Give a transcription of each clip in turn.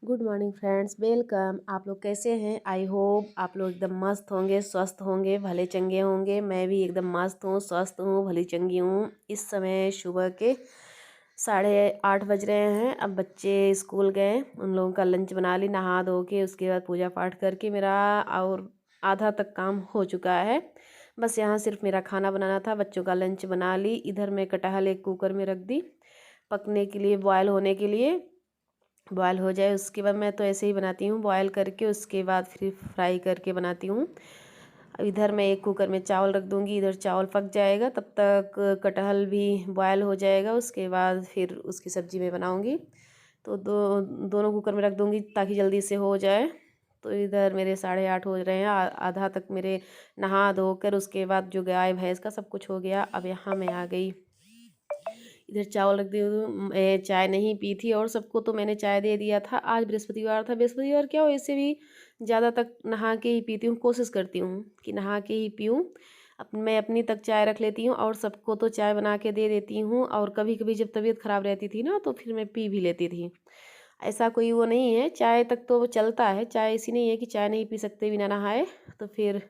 Good morning friends, welcome. आप लोग कैसे हैं? आई होप आप लोग एकदम मस्त होंगे, स्वस्थ होंगे, भले चंगे होंगे। मैं भी एकदम मस्त हूँ, स्वस्थ हूँ, भली चंगी हूँ। इस समय सुबह के 8:30 बज रहे हैं। अब बच्चे स्कूल गए, उन लोगों का लंच बना ली, नहा धो के उसके बाद पूजा पाठ करके मेरा और आधा तक काम हो चुका है। बस यहाँ सिर्फ मेरा खाना बनाना था। बच्चों का लंच बना ली। इधर मैं कटहल एक कुकर में रख दी पकने के लिए, बॉयल होने के लिए। बॉयल हो जाए उसके बाद मैं तो ऐसे ही बनाती हूँ, बॉयल करके उसके बाद फिर फ्राई करके बनाती हूँ। इधर मैं एक कुकर में चावल रख दूँगी, इधर चावल पक जाएगा, तब तक कटहल भी बॉयल हो जाएगा। उसके बाद फिर उसकी सब्ज़ी मैं बनाऊँगी। तो दोनों कुकर में रख दूँगी ताकि जल्दी से हो जाए। तो इधर मेरे 8:30 हो रहे हैं। आधा तक मेरे नहा धो कर उसके बाद जो गाय भैंस का सब कुछ हो गया। अब यहाँ मैं आ गई, इधर चावल रख दी हूँ। मैं चाय नहीं पी थी और सबको तो मैंने चाय दे दिया था। आज बृहस्पतिवार था। बृहस्पतिवार क्या हो, ऐसे भी ज़्यादा तक नहा के ही पीती हूँ, कोशिश करती हूँ कि नहा के ही पीऊँ। मैं अपनी तक चाय रख लेती हूँ और सबको तो चाय बना के दे देती हूँ। और कभी कभी जब तबीयत ख़राब रहती थी ना, तो फिर मैं पी भी लेती थी। ऐसा कोई वो नहीं है, चाय तक तो चलता है। चाय ऐसी नहीं है कि चाय नहीं पी सकते बिना नहाए। तो फिर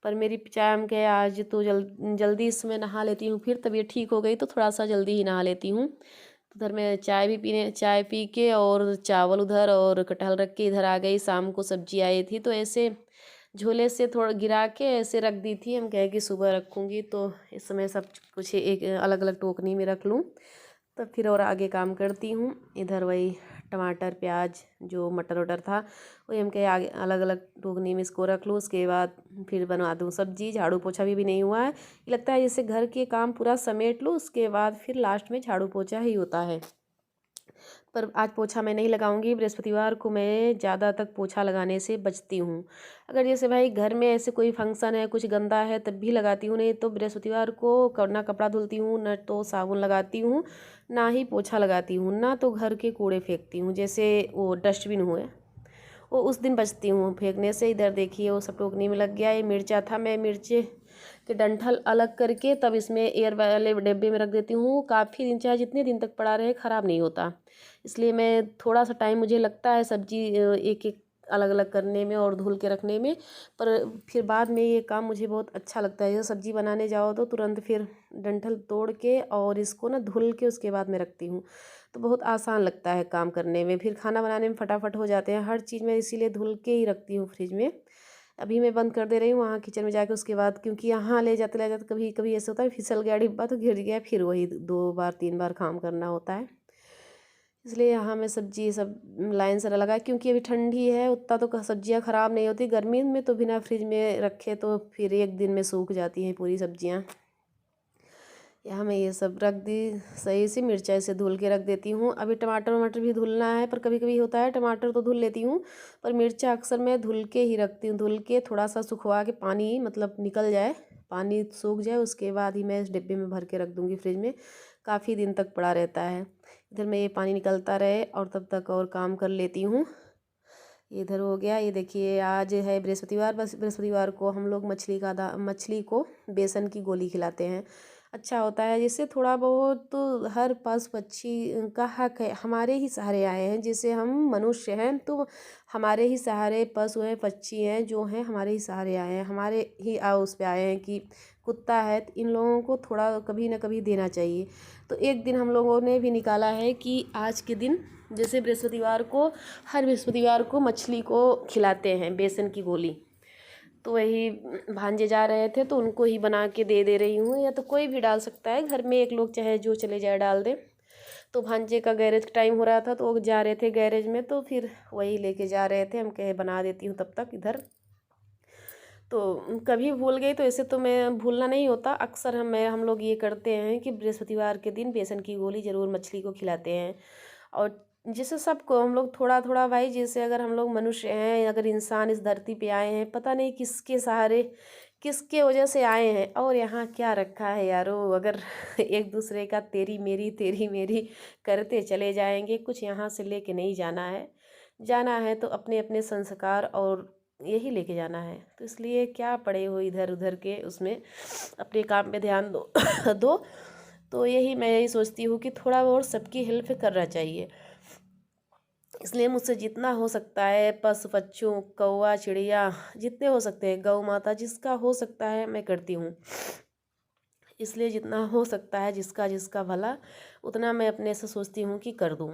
पर मेरी चाय हम के आज तो जल्दी इसमें नहा लेती हूँ। फिर तबीयत ठीक हो गई तो थोड़ा सा जल्दी ही नहा लेती हूँ। तो उधर मैं चाय पी के और चावल उधर और कटहल रख के इधर आ गई। शाम को सब्जी आई थी तो ऐसे झोले से थोड़ा गिरा के ऐसे रख दी थी। हम कहे कि सुबह रखूँगी, तो इस समय सब कुछ एक अलग अलग टोकनी में रख लूँ, तब फिर और आगे काम करती हूँ। इधर वही टमाटर प्याज जो मटर वटर था वही हम कहे आगे अलग अलग टोकनी में इसको रख लूँ। उसके बाद फिर बना दूँ सब्जी। झाड़ू पोछा भी नहीं हुआ है। ये लगता है जैसे घर के काम पूरा समेट लूँ, उसके बाद फिर लास्ट में झाड़ू पोछा ही होता है। पर आज पोछा मैं नहीं लगाऊंगी। बृहस्पतिवार को मैं ज़्यादा तक पोछा लगाने से बचती हूँ। अगर जैसे भाई घर में ऐसे कोई फंक्शन है, कुछ गंदा है, तब भी लगाती हूँ। नहीं तो बृहस्पतिवार को ना कपड़ा धुलती हूँ, ना तो साबुन लगाती हूँ, ना ही पोछा लगाती हूँ, ना तो घर के कूड़े फेंकती हूँ। जैसे वो डस्टबिन हुए, वो उस दिन बचती हूँ फेंकने से। इधर देखिए वो सब टोकनी में लग गया। ये मिर्चा था, मैं मिर्चे के डंठल अलग करके तब इसमें एयर वाले डिब्बे में रख देती हूँ। काफ़ी दिन, चाहे जितने दिन तक पड़ा रहे, ख़राब नहीं होता। इसलिए मैं थोड़ा सा टाइम मुझे लगता है सब्जी एक एक अलग अलग करने में और धुल के रखने में, पर फिर बाद में ये काम मुझे बहुत अच्छा लगता है। जैसे सब्जी बनाने जाओ तो तुरंत फिर डंठल तोड़ के और इसको ना धुल के उसके बाद में रखती हूँ, तो बहुत आसान लगता है काम करने में। फिर खाना बनाने में फटाफट हो जाते हैं हर चीज़ में, इसीलिए धुल के ही रखती हूँ फ्रिज में। अभी मैं बंद कर दे रही हूँ वहाँ किचन में जाके। उसके बाद क्योंकि यहाँ ले जाते कभी कभी ऐसे होता है फिसल गया डिब्बा तो गिर गया, फिर वही 2 बार 3 बार काम करना होता है। इसलिए यहाँ मैं सब्जी सब लाइन से लगा, क्योंकि अभी ठंडी है, उतना तो सब्जियाँ ख़राब नहीं होती। गर्मी में तो बिना फ्रिज में रखे तो फिर एक दिन में सूख जाती हैं पूरी सब्जियाँ। यहाँ मैं ये सब रख दी सही से, मिर्चा से धुल के रख देती हूँ। अभी टमाटर वमाटर भी धुलना है, पर कभी कभी होता है टमाटर तो धुल लेती हूँ, पर मिर्चा अक्सर मैं धुल के ही रखती हूँ। धुल के थोड़ा सा सुखवा के पानी मतलब निकल जाए, पानी सूख जाए, उसके बाद ही मैं इस डिब्बे में भर के रख दूँगी फ्रिज में। काफ़ी दिन तक पड़ा रहता है। इधर मैं ये पानी निकलता रहे और तब तक और काम कर लेती हूँ। इधर हो गया। ये देखिए आज है बृहस्पतिवार। बस बृहस्पतिवार को हम लोग मछली को बेसन की गोली खिलाते हैं। अच्छा होता है, जिससे थोड़ा बहुत तो हर पशु पक्षी का हक है। हमारे ही सहारे आए हैं, जैसे हम मनुष्य हैं तो हमारे ही सहारे पशु हैं, पक्षी हैं जो हैं हमारे ही सहारे आए हैं, हमारे ही उस पे आए हैं। कि कुत्ता है तो इन लोगों को थोड़ा कभी ना कभी देना चाहिए। तो एक दिन हम लोगों ने भी निकाला है कि आज के दिन जैसे बृहस्पतिवार को, हर बृहस्पतिवार को मछली को खिलाते हैं बेसन की गोली। तो वही भांजे जा रहे थे तो उनको ही बना के दे रही हूँ। या तो कोई भी डाल सकता है, घर में एक लोग चाहे जो चले जाए डाल दे। तो भांजे का गैरेज टाइम हो रहा था तो वो जा रहे थे गैरेज में, तो फिर वही लेके जा रहे थे। हम कहे बना देती हूँ तब तक इधर। तो कभी भूल गई तो ऐसे तो मैं भूलना नहीं होता। अक्सर हम लोग ये करते हैं कि बृहस्पतिवार के दिन बेसन की गोली ज़रूर मछली को खिलाते हैं। और जैसे सबको हम लोग थोड़ा थोड़ा भाई, जैसे अगर हम लोग मनुष्य हैं, अगर इंसान इस धरती पे आए हैं, पता नहीं किसके सहारे किसके वजह से आए हैं और यहाँ क्या रखा है यारो। अगर एक दूसरे का तेरी मेरी करते चले जाएंगे, कुछ यहाँ से लेके नहीं जाना है। जाना है तो अपने अपने संस्कार और यही लेके जाना है। तो इसलिए क्या पड़े हो इधर उधर के उसमें, अपने काम पे ध्यान दो दो। तो यही मैं यही सोचती हूँ कि थोड़ा और सबकी हेल्प करना चाहिए। इसलिए मुझसे जितना हो सकता है पशु पक्षियों, कौवा चिड़िया, जितने हो सकते हैं, गौ माता, जिसका हो सकता है मैं करती हूँ। इसलिए जितना हो सकता है जिसका जिसका भला, उतना मैं अपने से सोचती हूँ कि कर दूँ।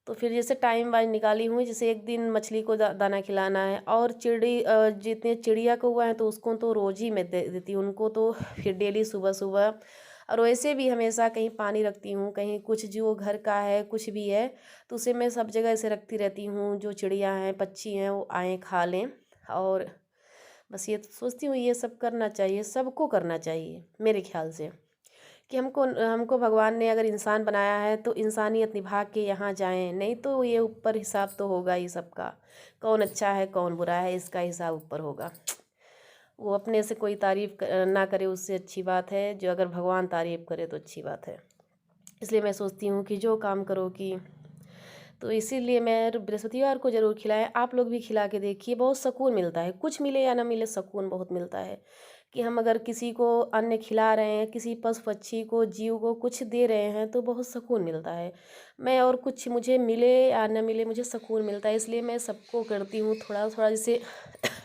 तो फिर जैसे टाइम वाइज निकाली हूँ, जैसे एक दिन मछली को दाना खिलाना है, और जितने चिड़िया कौवा हैं तो उसको तो रोज़ ही मैं दे देती हूँ उनको, तो फिर डेली सुबह सुबह। और वैसे भी हमेशा कहीं पानी रखती हूँ, कहीं कुछ जो घर का है कुछ भी है, तो उसे मैं सब जगह ऐसे रखती रहती हूँ, जो चिड़िया हैं पक्षी हैं वो आएँ खा लें। और बस ये तो सोचती हूँ ये सब करना चाहिए, सबको करना चाहिए मेरे ख्याल से, कि हमको हमको भगवान ने अगर इंसान बनाया है तो इंसानियत निभा के यहाँ जाएं, नहीं तो ये ऊपर हिसाब तो होगा ही सबका, कौन अच्छा है कौन बुरा है इसका हिसाब ऊपर होगा। वो अपने से कोई तारीफ़ ना करे उससे अच्छी बात है, जो अगर भगवान तारीफ़ करे तो अच्छी बात है। इसलिए मैं सोचती हूँ कि जो काम करो कि, तो इसीलिए मैं बृहस्पतिवार को ज़रूर खिलाएं। आप लोग भी खिला के देखिए, बहुत सुकून मिलता है, कुछ मिले या ना मिले सुकून बहुत मिलता है। कि हम अगर किसी को अन्न खिला रहे हैं, किसी पशु पक्षी को जीव को कुछ दे रहे हैं तो बहुत सुकून मिलता है। मैं और कुछ मुझे मिले या न मिले मुझे सुकून मिलता है, इसलिए मैं सबको करती हूँ थोड़ा थोड़ा। जैसे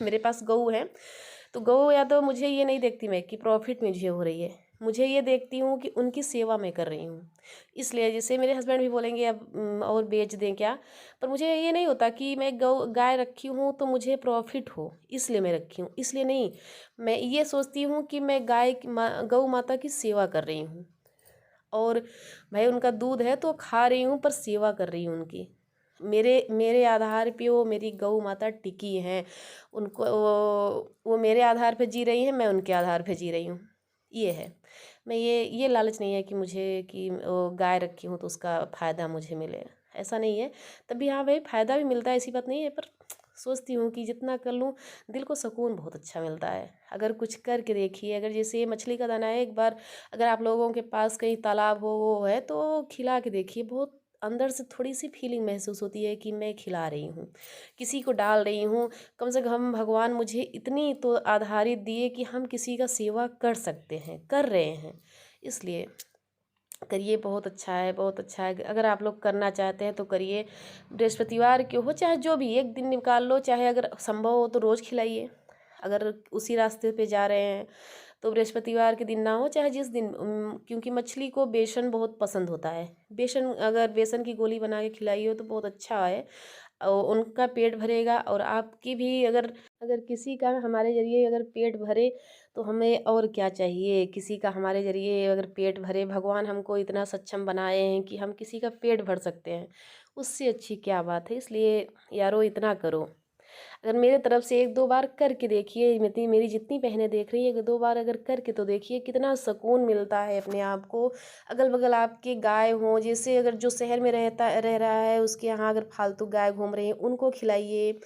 मेरे पास गऊ है, तो गऊ या तो मुझे ये नहीं देखती मैं कि प्रॉफिट मुझे हो रही है, मुझे ये देखती हूँ कि उनकी सेवा मैं कर रही हूँ। इसलिए जैसे मेरे हस्बैंड भी बोलेंगे अब और बेच दें क्या, पर मुझे ये नहीं होता कि मैं गाय रखी हूँ तो मुझे प्रॉफिट हो इसलिए मैं रखी हूँ, इसलिए नहीं। मैं ये सोचती हूँ कि मैं गौ माता की सेवा कर रही हूँ, और भाई उनका दूध है तो खा रही हूँ पर सेवा कर रही हूँ उनकी। मेरे मेरे आधार पे वो मेरी गौ माता टिकी हैं, उनको वो मेरे आधार पे जी रही हैं, मैं उनके आधार पे जी रही हूँ। ये है, मैं ये लालच नहीं है कि मुझे कि वो गाय रखी हूँ तो उसका फ़ायदा मुझे मिले, ऐसा नहीं है। तभी हाँ भाई फ़ायदा भी मिलता है ऐसी बात नहीं है, पर सोचती हूँ कि जितना कर लूँ दिल को सुकून बहुत अच्छा मिलता है। अगर कुछ करके देखिए, अगर जैसे ये मछली का दाना है, एक बार अगर आप लोगों के पास कहीं तालाब हो वो है तो खिला के देखिए, बहुत अंदर से थोड़ी सी फीलिंग महसूस होती है कि मैं खिला रही हूँ, किसी को डाल रही हूँ। कम से कम भगवान मुझे इतनी तो आधारित दिए कि हम किसी का सेवा कर सकते हैं, कर रहे हैं। इसलिए करिए, बहुत अच्छा है, बहुत अच्छा है। अगर आप लोग करना चाहते हैं तो करिए, बृहस्पतिवार के हो चाहे जो भी एक दिन निकाल लो, चाहे अगर संभव हो तो रोज़ खिलाइए। अगर उसी रास्ते पे जा रहे हैं तो बृहस्पतिवार के दिन ना हो चाहे जिस दिन, क्योंकि मछली को बेसन बहुत पसंद होता है। बेसन, अगर बेसन की गोली बना के खिलाई हो तो बहुत अच्छा है, और उनका पेट भरेगा और आपकी भी। अगर अगर किसी का हमारे ज़रिए अगर पेट भरे तो हमें और क्या चाहिए। किसी का हमारे ज़रिए अगर पेट भरे, भगवान हमको इतना सक्षम बनाए हैं कि हम किसी का पेट भर सकते हैं, उससे अच्छी क्या बात है। इसलिए यारो इतना करो, अगर मेरे तरफ से एक दो बार करके देखिए, मेरी जितनी बहनें देख रही है, एक दो बार अगर करके तो देखिए कितना सुकून मिलता है अपने आप को। अगल बगल आपके गाय हों, जैसे अगर जो शहर में रह रहा है उसके यहाँ अगर फालतू गाय घूम रही हैं उनको खिलाइए,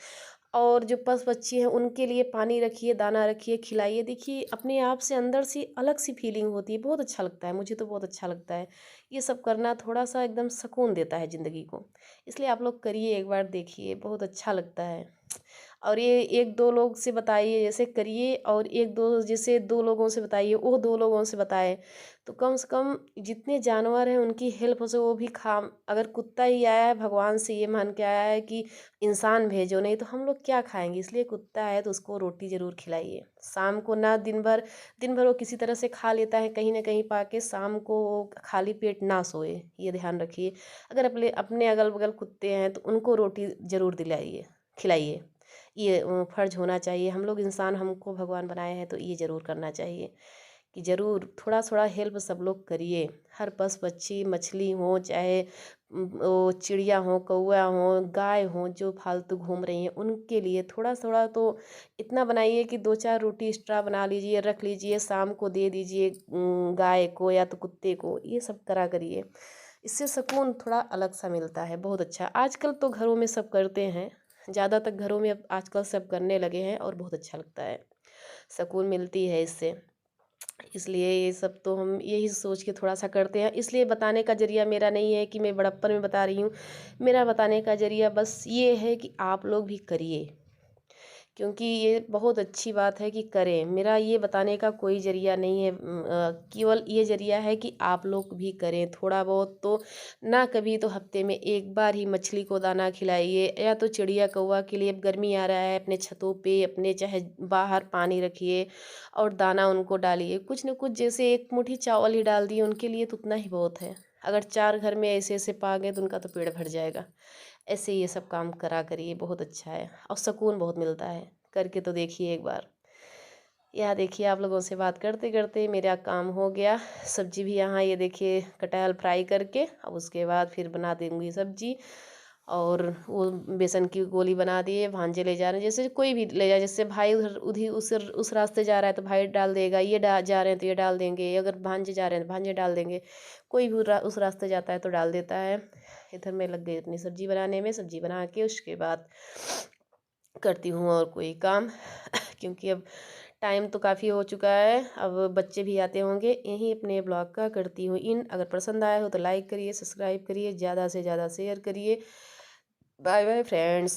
और जो पशु पक्षी हैं उनके लिए पानी रखिए, दाना रखिए, खिलाइए। देखिए अपने आप से अंदर से अलग सी फीलिंग होती है, बहुत अच्छा लगता है, मुझे तो बहुत अच्छा लगता है। ये सब करना थोड़ा सा एकदम सुकून देता है ज़िंदगी को। इसलिए आप लोग करिए, एक बार देखिए, बहुत अच्छा लगता है। और ये एक दो लोग से बताइए जैसे करिए, और एक दो जैसे दो लोगों से बताइए, वो दो लोगों से बताए, तो कम से कम जितने जानवर हैं उनकी हेल्प हो से वो भी खा। अगर कुत्ता ही आया है भगवान से ये मान के आया है कि इंसान भेजो, नहीं तो हम लोग क्या खाएंगे। इसलिए कुत्ता है तो उसको रोटी ज़रूर खिलाइए शाम को, ना दिन भर वो किसी तरह से खा लेता है कहीं ना कहीं पाके, शाम को वो खाली पेट ना सोए, ये ध्यान रखिए। अगर अपने अपने अगल बगल कुत्ते हैं तो उनको रोटी ज़रूर दिलाइए, खिलाइए। ये फ़र्ज़ होना चाहिए, हम लोग इंसान, हमको भगवान बनाए हैं तो ये ज़रूर करना चाहिए कि ज़रूर थोड़ा थोड़ा हेल्प सब लोग करिए। हर पशु पक्षी, मछली हो चाहे वो चिड़िया हो, कौवा हो, गाय हो, जो फालतू घूम रही हैं उनके लिए थोड़ा थोड़ा तो इतना बनाइए कि दो चार रोटी एक्स्ट्रा बना लीजिए, रख लीजिए, शाम को दे दीजिए गाय को या तो कुत्ते को। ये सब करा करिए, इससे सुकून थोड़ा अलग सा मिलता है, बहुत अच्छा। आजकल तो घरों में सब करते हैं, ज़्यादातर घरों में अब आजकल सब करने लगे हैं और बहुत अच्छा लगता है, सुकून मिलती है इससे। इसलिए ये सब तो हम यही सोच के थोड़ा सा करते हैं। इसलिए बताने का ज़रिया मेरा नहीं है कि मैं बड़प्पन में बता रही हूँ, मेरा बताने का ज़रिया बस ये है कि आप लोग भी करिए, क्योंकि ये बहुत अच्छी बात है कि करें। मेरा ये बताने का कोई ज़रिया नहीं है, केवल ये ज़रिया है कि आप लोग भी करें थोड़ा बहुत तो। ना कभी तो हफ्ते में एक बार ही मछली को दाना खिलाइए, या तो चिड़िया कौवा के लिए, अब गर्मी आ रहा है, अपने छतों पे अपने चाहे बाहर पानी रखिए और दाना उनको डालिए। कुछ न कुछ, जैसे एक मुट्ठी चावल ही डाल दिए उनके लिए तो उतना ही बहुत है। अगर 4 घर में ऐसे ऐसे पा गए तो उनका तो पेट भर जाएगा। ऐसे ये सब काम करा करिए, बहुत अच्छा है और सुकून बहुत मिलता है। करके तो देखिए एक बार। यहाँ देखिए, आप लोगों से बात करते करते मेरा काम हो गया। सब्जी भी यहाँ ये देखिए कटहल फ्राई करके, अब उसके बाद फिर बना दूँगी सब्जी। और वो बेसन की गोली बना दिए, भांजे ले जा रहे हैं, जैसे कोई भी ले जाए, जैसे भाई उधर उधी उस रास्ते जा रहा है तो भाई डाल देगा, ये जा रहे हैं तो ये डाल देंगे, अगर भांजे जा रहे हैं तो भांजे डाल देंगे। कोई भी उस रास्ते जाता है तो डाल देता है। इधर मैं लग गई अपनी सब्जी बनाने में। सब्जी बना के उसके बाद करती हूँ और कोई काम क्योंकि अब टाइम तो काफ़ी हो चुका है, अब बच्चे भी आते होंगे। यहीं अपने ब्लॉग का करती हूँ इन। अगर पसंद आया हो तो लाइक करिए, सब्सक्राइब करिए, ज़्यादा से ज़्यादा शेयर करिए। Bye bye friends.